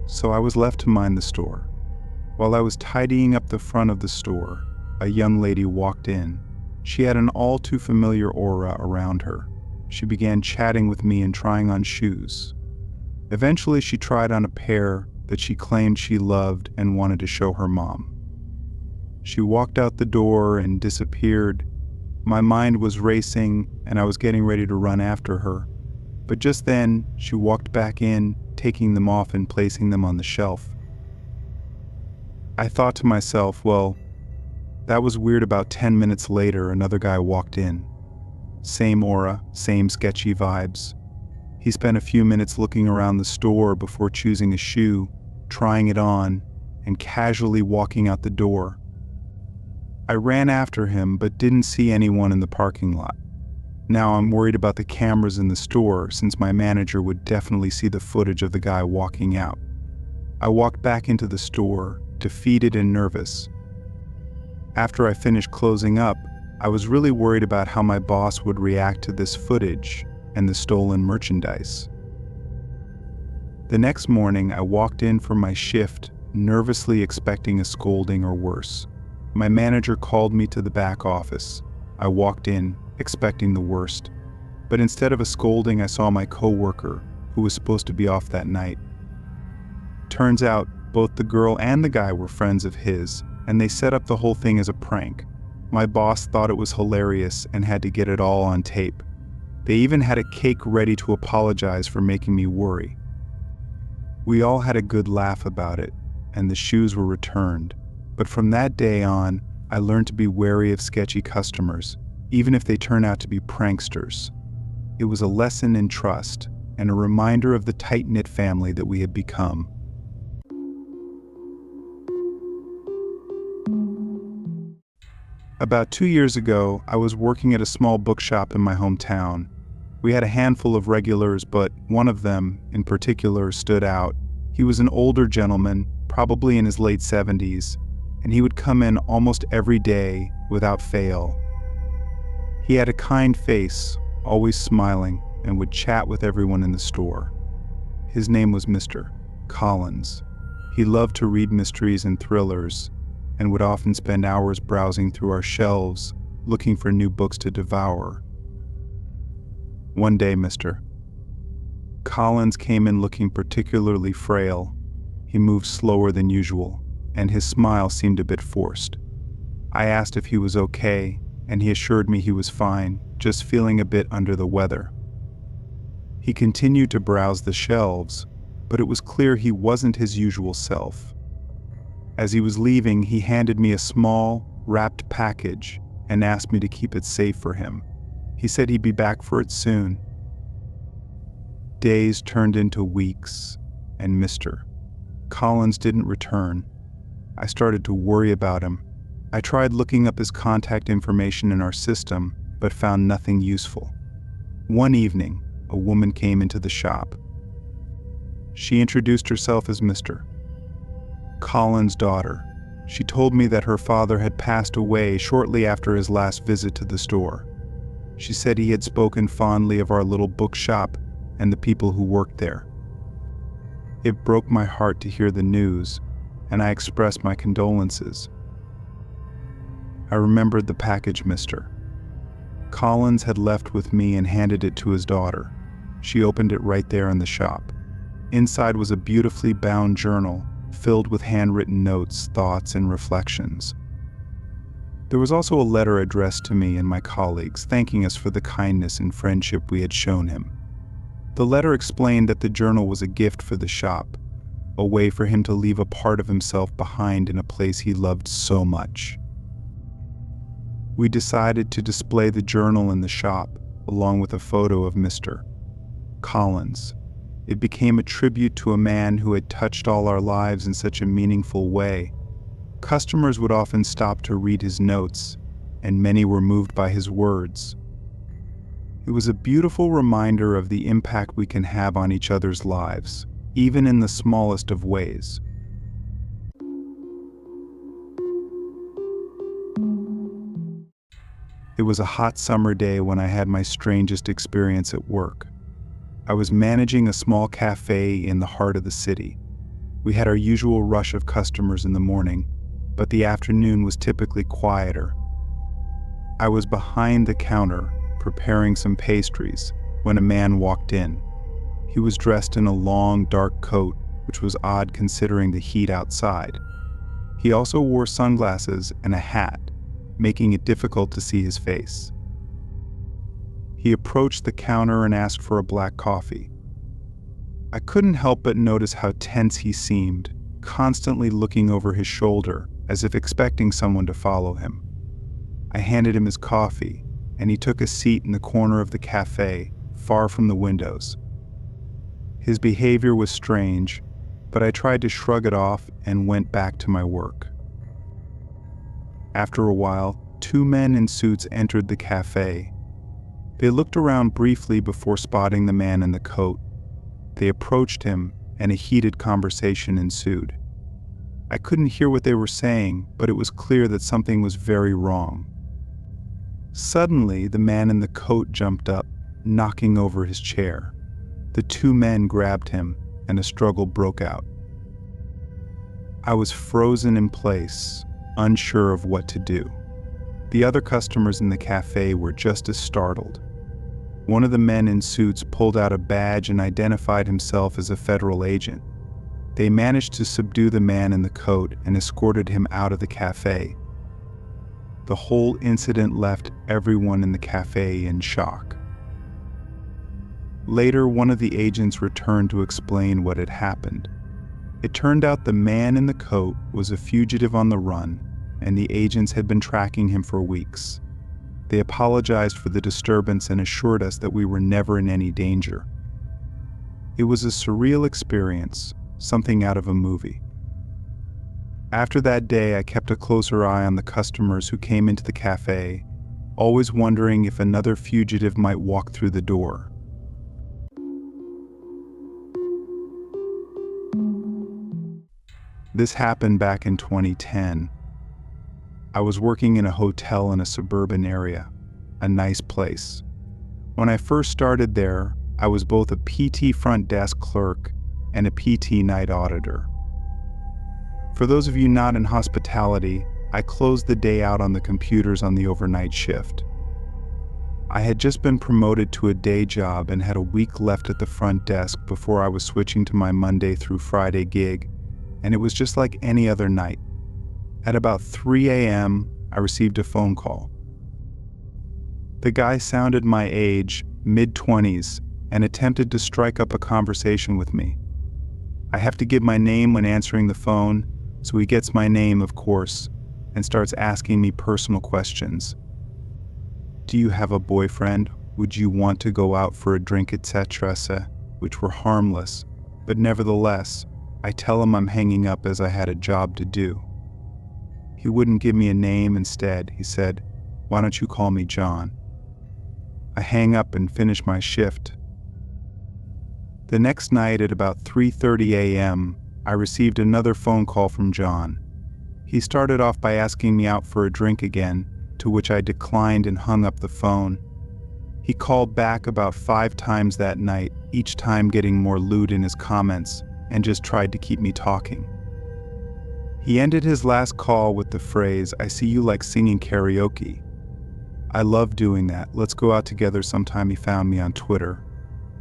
So I was left to mind the store. While I was tidying up the front of the store, a young lady walked in. She had an all-too-familiar aura around her. She began chatting with me and trying on shoes. Eventually, she tried on a pair that she claimed she loved and wanted to show her mom. She walked out the door and disappeared. My mind was racing, and I was getting ready to run after her. But just then, she walked back in, taking them off and placing them on the shelf. I thought to myself, well, that was weird. About 10 minutes later, another guy walked in. Same aura, same sketchy vibes. He spent a few minutes looking around the store before choosing a shoe, trying it on, and casually walking out the door. I ran after him but didn't see anyone in the parking lot. Now I'm worried about the cameras in the store, since my manager would definitely see the footage of the guy walking out. I walked back into the store, defeated and nervous. After I finished closing up, I was really worried about how my boss would react to this footage and the stolen merchandise. The next morning, I walked in for my shift, nervously expecting a scolding or worse. My manager called me to the back office. I walked in, expecting the worst. But instead of a scolding, I saw my coworker, who was supposed to be off that night. Turns out, Both the girl and the guy were friends of his, and they set up the whole thing as a prank. My boss thought it was hilarious and had to get it all on tape. They even had a cake ready to apologize for making me worry. We all had a good laugh about it, and the shoes were returned. But from that day on, I learned to be wary of sketchy customers, even if they turn out to be pranksters. It was a lesson in trust and a reminder of the tight-knit family that we had become. About 2 years ago, I was working at a small bookshop in my hometown. We had a handful of regulars, but one of them, in particular, stood out. He was an older gentleman, probably in his late 70s, and he would come in almost every day without fail. He had a kind face, always smiling, and would chat with everyone in the store. His name was Mr. Collins. He loved to read mysteries and thrillers, and would often spend hours browsing through our shelves, looking for new books to devour. One day, Mr. Collins came in looking particularly frail. He moved slower than usual, and his smile seemed a bit forced. I asked if he was okay, and he assured me he was fine, just feeling a bit under the weather. He continued to browse the shelves, but it was clear he wasn't his usual self. As he was leaving, he handed me a small, wrapped package and asked me to keep it safe for him. He said he'd be back for it soon. Days turned into weeks, and Mr. Collins didn't return. I started to worry about him. I tried looking up his contact information in our system, but found nothing useful. One evening, a woman came into the shop. She introduced herself as Mr. Collins' daughter. She told me that her father had passed away shortly after his last visit to the store. She said he had spoken fondly of our little bookshop and the people who worked there. It broke my heart to hear the news, and I expressed my condolences. I remembered the package Mr. Collins had left with me and handed it to his daughter. She opened it right there in the shop. Inside was a beautifully bound journal filled with handwritten notes, thoughts, and reflections. There was also a letter addressed to me and my colleagues, thanking us for the kindness and friendship we had shown him. The letter explained that the journal was a gift for the shop, a way for him to leave a part of himself behind in a place he loved so much. We decided to display the journal in the shop, along with a photo of Mr. Collins. It became a tribute to a man who had touched all our lives in such a meaningful way. Customers would often stop to read his notes, and many were moved by his words. It was a beautiful reminder of the impact we can have on each other's lives, even in the smallest of ways. It was a hot summer day when I had my strangest experience at work. I was managing a small cafe in the heart of the city. We had our usual rush of customers in the morning, but the afternoon was typically quieter. I was behind the counter, preparing some pastries, when a man walked in. He was dressed in a long, dark coat, which was odd considering the heat outside. He also wore sunglasses and a hat, making it difficult to see his face. He approached the counter and asked for a black coffee. I couldn't help but notice how tense he seemed, constantly looking over his shoulder as if expecting someone to follow him. I handed him his coffee, and he took a seat in the corner of the cafe, far from the windows. His behavior was strange, but I tried to shrug it off and went back to my work. After a while, 2 men in suits entered the cafe. They looked around briefly before spotting the man in the coat. They approached him, and a heated conversation ensued. I couldn't hear what they were saying, but it was clear that something was very wrong. Suddenly, the man in the coat jumped up, knocking over his chair. The 2 men grabbed him, and a struggle broke out. I was frozen in place, unsure of what to do. The other customers in the cafe were just as startled. One of the men in suits pulled out a badge and identified himself as a federal agent. They managed to subdue the man in the coat and escorted him out of the cafe. The whole incident left everyone in the cafe in shock. Later, one of the agents returned to explain what had happened. It turned out the man in the coat was a fugitive on the run, and the agents had been tracking him for weeks. They apologized for the disturbance and assured us that we were never in any danger. It was a surreal experience, something out of a movie. After that day, I kept a closer eye on the customers who came into the cafe, always wondering if another fugitive might walk through the door. This happened back in 2010. I was working in a hotel in a suburban area, a nice place. When I first started there, I was both a PT front desk clerk and a PT night auditor. For those of you not in hospitality, I closed the day out on the computers on the overnight shift. I had just been promoted to a day job and had a week left at the front desk before I was switching to my Monday through Friday gig, and it was just like any other night. At about 3 a.m., I received a phone call. The guy sounded my age, mid-20s, and attempted to strike up a conversation with me. I have to give my name when answering the phone, so he gets my name, of course, and starts asking me personal questions. Do you have a boyfriend? Would you want to go out for a drink, etc., which were harmless, but nevertheless, I tell him I'm hanging up as I had a job to do. He wouldn't give me a name. Instead, he said, "Why don't you call me John?" I hang up and finish my shift. The next night at about 3:30 a.m., I received another phone call from John. He started off by asking me out for a drink again, to which I declined and hung up the phone. He called back about 5 times that night, each time getting more lewd in his comments, and just tried to keep me talking. He ended his last call with the phrase, "I see you like singing karaoke." I love doing that. Let's go out together sometime. He found me on Twitter.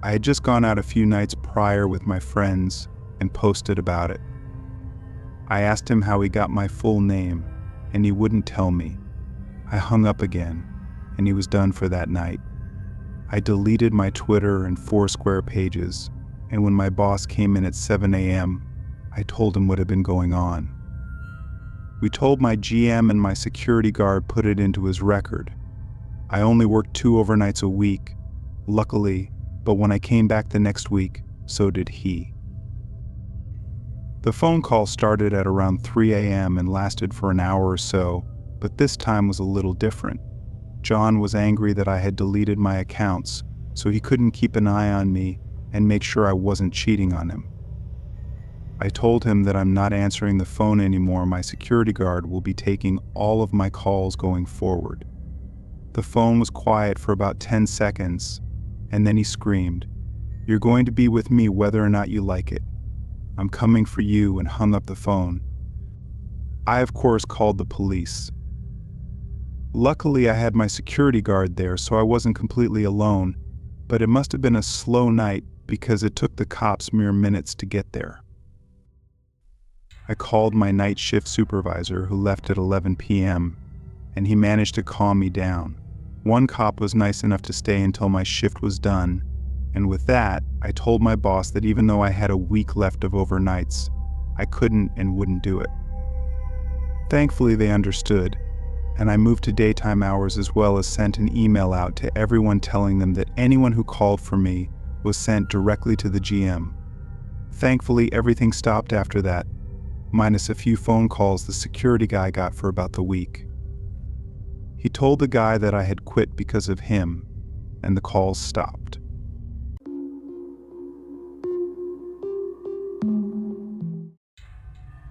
I had just gone out a few nights prior with my friends and posted about it. I asked him how he got my full name, and he wouldn't tell me. I hung up again, and he was done for that night. I deleted my Twitter and Foursquare pages, and when my boss came in at 7 a.m., I told him what had been going on. We told my GM, and my security guard put it into his record. I only worked 2 overnights a week, luckily, but when I came back the next week, so did he. The phone call started at around 3 a.m. and lasted for an hour or so, but this time was a little different. John was angry that I had deleted my accounts, so he couldn't keep an eye on me and make sure I wasn't cheating on him. I told him that I'm not answering the phone anymore. My security guard will be taking all of my calls going forward. The phone was quiet for about 10 seconds, and then he screamed, "You're going to be with me whether or not you like it. I'm coming for you," and hung up the phone. I, of course, called the police. Luckily, I had my security guard there, so I wasn't completely alone, but it must have been a slow night because it took the cops mere minutes to get there. I called my night shift supervisor, who left at 11 p.m., and he managed to calm me down. One cop was nice enough to stay until my shift was done, and with that, I told my boss that even though I had a week left of overnights, I couldn't and wouldn't do it. Thankfully, they understood, and I moved to daytime hours as well as sent an email out to everyone telling them that anyone who called for me was sent directly to the GM. Thankfully, everything stopped after that, minus a few phone calls the security guy got for about the week. He told the guy that I had quit because of him, and the calls stopped.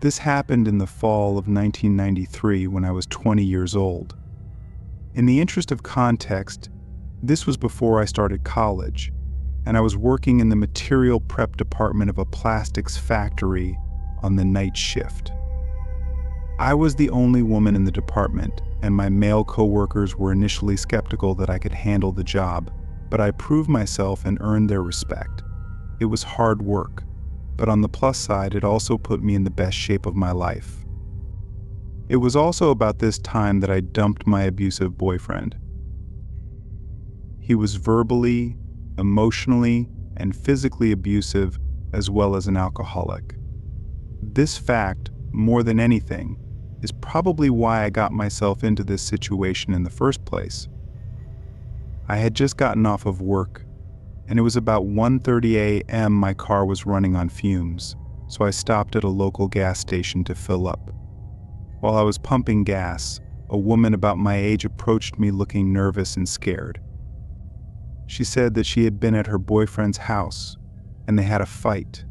This happened in the fall of 1993 when I was 20 years old. In the interest of context, this was before I started college, and I was working in the material prep department of a plastics factory on the night shift. I was the only woman in the department, and my male coworkers were initially skeptical that I could handle the job, but I proved myself and earned their respect. It was hard work, but on the plus side, it also put me in the best shape of my life. It was also about this time that I dumped my abusive boyfriend. He was verbally, emotionally, and physically abusive, as well as an alcoholic. This fact, more than anything, is probably why I got myself into this situation in the first place. I had just gotten off of work, and it was about 1:30 a.m. My car was running on fumes, so I stopped at a local gas station to fill up. While I was pumping gas, a woman about my age approached me looking nervous and scared. She said that she had been at her boyfriend's house, and they had a fight.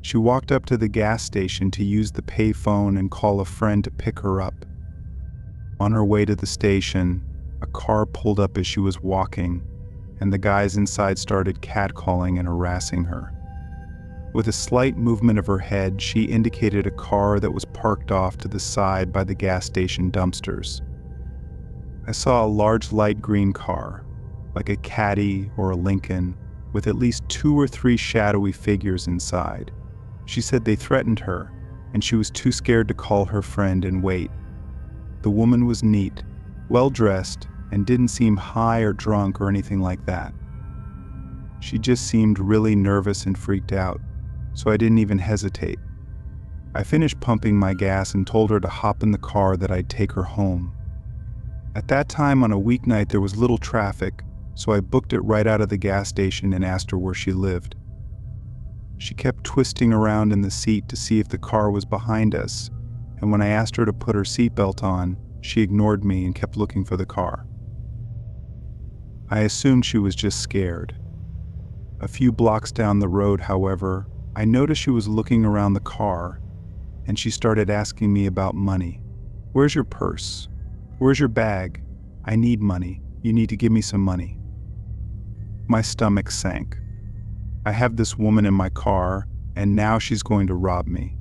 She walked up to the gas station to use the payphone and call a friend to pick her up. On her way to the station, a car pulled up as she was walking, and the guys inside started catcalling and harassing her. With a slight movement of her head, she indicated a car that was parked off to the side by the gas station dumpsters. I saw a large light green car, like a Caddy or a Lincoln, with at least 2 or 3 shadowy figures inside. She said they threatened her, and she was too scared to call her friend and wait. The woman was neat, well-dressed, and didn't seem high or drunk or anything like that. She just seemed really nervous and freaked out, so I didn't even hesitate. I finished pumping my gas and told her to hop in the car that I'd take her home. At that time on a weeknight there was little traffic, so I booked it right out of the gas station and asked her where she lived. She kept twisting around in the seat to see if the car was behind us, and when I asked her to put her seatbelt on, she ignored me and kept looking for the car. I assumed she was just scared. A few blocks down the road, however, I noticed she was looking around the car, and she started asking me about money. "Where's your purse? Where's your bag? I need money. You need to give me some money." My stomach sank. I have this woman in my car, and now she's going to rob me.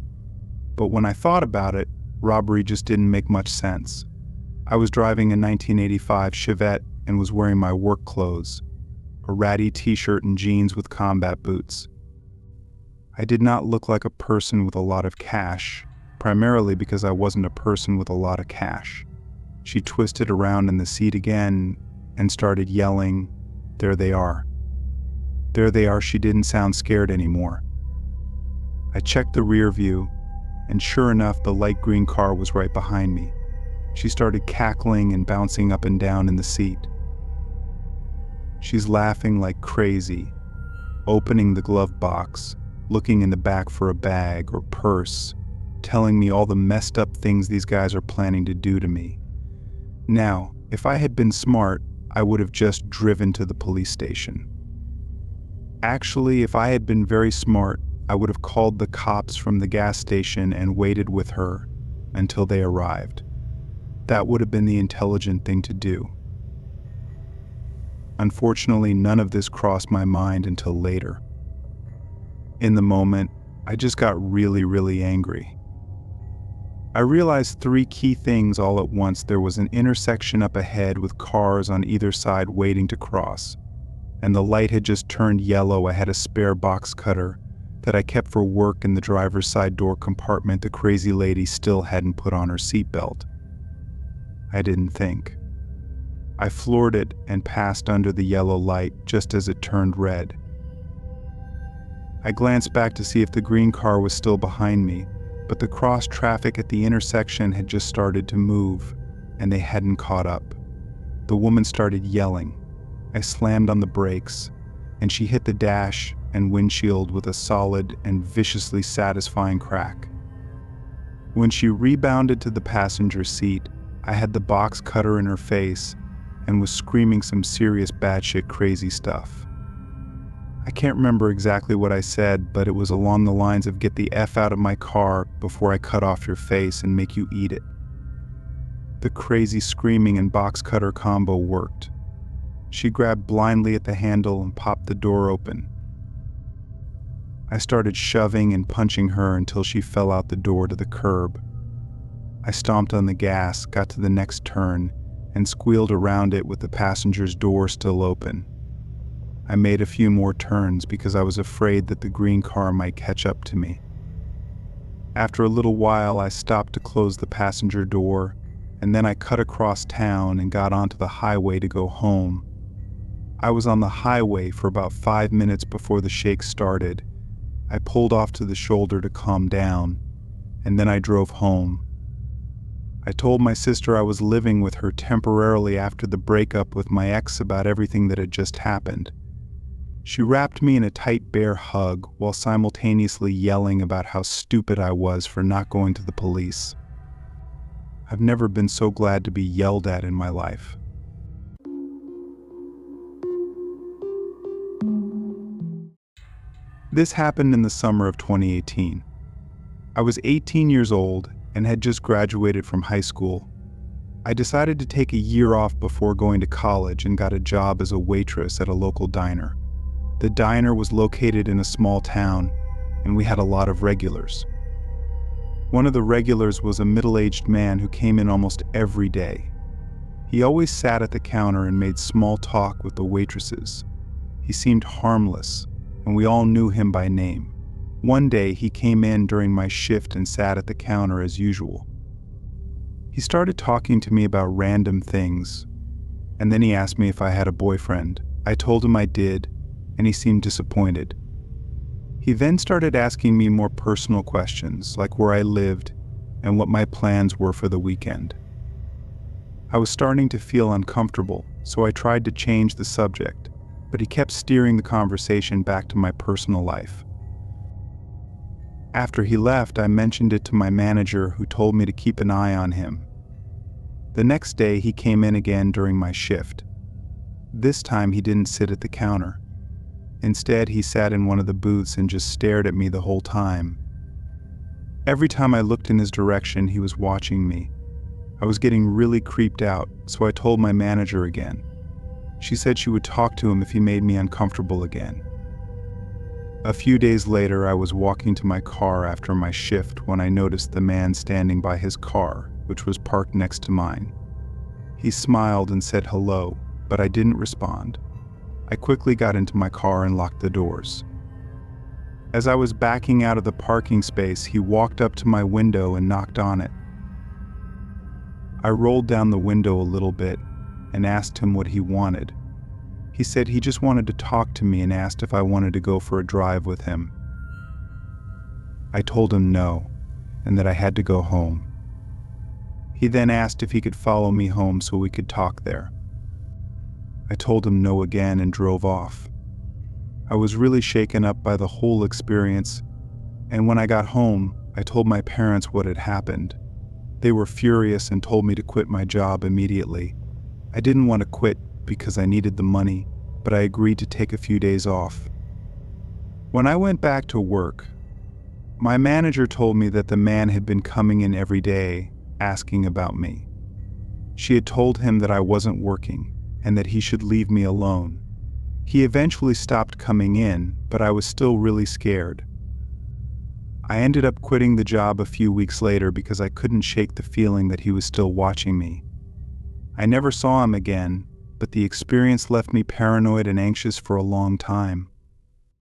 But when I thought about it, robbery just didn't make much sense. I was driving a 1985 Chevette and was wearing my work clothes, a ratty t-shirt and jeans with combat boots. I did not look like a person with a lot of cash, primarily because I wasn't a person with a lot of cash. She twisted around in the seat again and started yelling, "There they are. There they are." She didn't sound scared anymore. I checked the rear view, and sure enough, the light green car was right behind me. She started cackling and bouncing up and down in the seat. She's laughing like crazy, opening the glove box, looking in the back for a bag or purse, telling me all the messed up things these guys are planning to do to me. Now, if I had been smart, I would have just driven to the police station. Actually, if I had been very smart, I would have called the cops from the gas station and waited with her until they arrived. That would have been the intelligent thing to do. Unfortunately, none of this crossed my mind until later. In the moment, I just got really angry. I realized 3 key things all at once. There was an intersection up ahead with cars on either side waiting to cross, and the light had just turned yellow. I had a spare box cutter that I kept for work in the driver's side door compartment. The crazy lady still hadn't put on her seatbelt. I didn't think. I floored it and passed under the yellow light just as it turned red. I glanced back to see if the green car was still behind me, but the cross traffic at the intersection had just started to move, and they hadn't caught up. The woman started yelling. I slammed on the brakes, and she hit the dash and windshield with a solid and viciously satisfying crack. When she rebounded to the passenger seat, I had the box cutter in her face and was screaming some serious batshit crazy stuff. I can't remember exactly what I said, but it was along the lines of "Get the F out of my car before I cut off your face and make you eat it." The crazy screaming and box cutter combo worked. She grabbed blindly at the handle and popped the door open. I started shoving and punching her until she fell out the door to the curb. I stomped on the gas, got to the next turn, and squealed around it with the passenger's door still open. I made a few more turns because I was afraid that the green car might catch up to me. After a little while, I stopped to close the passenger door, and then I cut across town and got onto the highway to go home. I was on the highway for about 5 minutes before the shake started. I pulled off to the shoulder to calm down, and then I drove home. I told my sister I was living with her temporarily after the breakup with my ex about everything that had just happened. She wrapped me in a tight bear hug while simultaneously yelling about how stupid I was for not going to the police. I've never been so glad to be yelled at in my life. This happened in the summer of 2018. I was 18 years old and had just graduated from high school. I decided to take a year off before going to college and got a job as a waitress at a local diner. The diner was located in a small town, and we had a lot of regulars. One of the regulars was a middle-aged man who came in almost every day. He always sat at the counter and made small talk with the waitresses. He seemed harmless, and we all knew him by name. One day, he came in during my shift and sat at the counter as usual. He started talking to me about random things, and then he asked me if I had a boyfriend. I told him I did, and he seemed disappointed. He then started asking me more personal questions, like where I lived and what my plans were for the weekend. I was starting to feel uncomfortable, so I tried to change the subject, but he kept steering the conversation back to my personal life. After he left, I mentioned it to my manager, who told me to keep an eye on him. The next day, he came in again during my shift. This time, he didn't sit at the counter. Instead, he sat in one of the booths and just stared at me the whole time. Every time I looked in his direction, he was watching me. I was getting really creeped out, so I told my manager again. She said she would talk to him if he made me uncomfortable again. A few days later, I was walking to my car after my shift when I noticed the man standing by his car, which was parked next to mine. He smiled and said hello, but I didn't respond. I quickly got into my car and locked the doors. As I was backing out of the parking space, he walked up to my window and knocked on it. I rolled down the window a little bit and asked him what he wanted. He said he just wanted to talk to me and asked if I wanted to go for a drive with him. I told him no, and that I had to go home. He then asked if he could follow me home so we could talk there. I told him no again and drove off. I was really shaken up by the whole experience, and when I got home, I told my parents what had happened. They were furious and told me to quit my job immediately. I didn't want to quit because I needed the money, but I agreed to take a few days off. When I went back to work, my manager told me that the man had been coming in every day asking about me. She had told him that I wasn't working and that he should leave me alone. He eventually stopped coming in, but I was still really scared. I ended up quitting the job a few weeks later because I couldn't shake the feeling that he was still watching me. I never saw him again, but the experience left me paranoid and anxious for a long time.